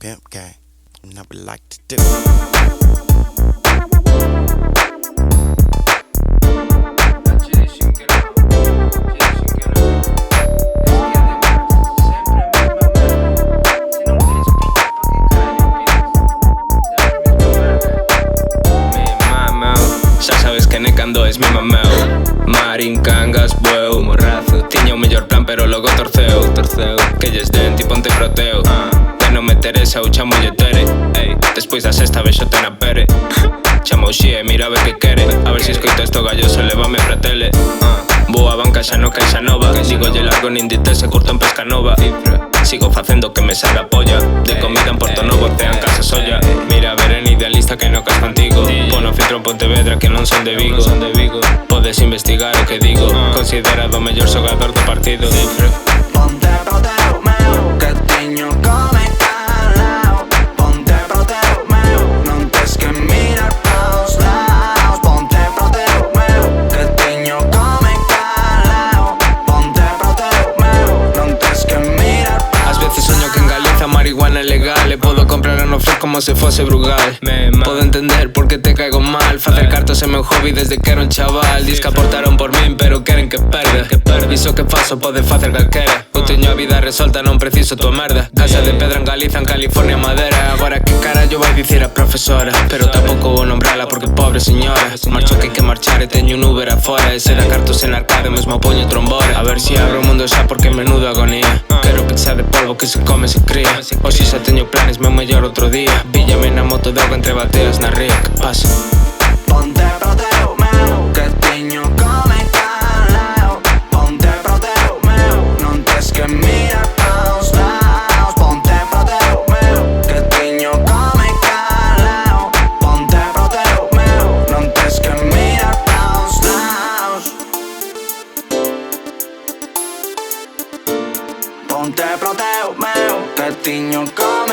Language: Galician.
pimp gang. And I would like to do. Xa sabes que necando es mi mameu. Marín, cangas, bueu, morrazo. Tiña o mellor plan pero logo torceu. Que lles den ti ponte proteo. Que non me teresa ou chamo lle tere. Despois da sexta vexote na pere. Chamo o xie, mira a ver que quere. A ver si escoito esto galloso, levame pra tele. Boa banca xa no caixa nova. Digo lle largo nin ditese, curto en pesca nova. Sigo facendo que me salga polla. De comida en Porto Novo, tean casa solla. Mira a ver en idealista que no cas contigo. Pon o filtro en Pontevedra que non son de Vigo. Podes investigar o que digo. Considerado o mellor xogador do partido. Ponte proteo meu, que tiño come calao. Ponte proteo meu, non tes que mirar pros lados. Ponte proteo meu, que tiño come calao. Ponte proteo meu, non tes que mirar. Ás veces soño que en Galiza marihuana é legal. E podo comprar no flor como se fose Brugal. Podo entender por que te caigo mal. Facer cartos é meu hobby desde que era un chaval. Dis que aportaron por min pero queren que perda. Iso que faso pode facer calquera. Eu teño a vida resolta, non preciso tua merda. Casa de pedra en Galiza, en California, Madera. Agora que carallo vai dicir a profesora? Pero tampouco vou nombrala porque pobre señora. Marcho que hai que marchar e teño un Uber afora. E se da cartos en arcade mesmo poño trombora. A ver si abro o mundo xa porque menudo agonía. Quero pizza de polvo que se come se cría. Hoxe xa teño planes, meu mellor outro día. Píllame na moto de auga entre bateas na ría. Que pasa? Ponte proteo meu, que tiño come calao. Ponte proteo meu, non tes que mirar pros lados. Ponte proteo meu, que tiño come calao. Ponte proteo meu, non tes que mirar pros lados. Ponte proteo meu, que tiño come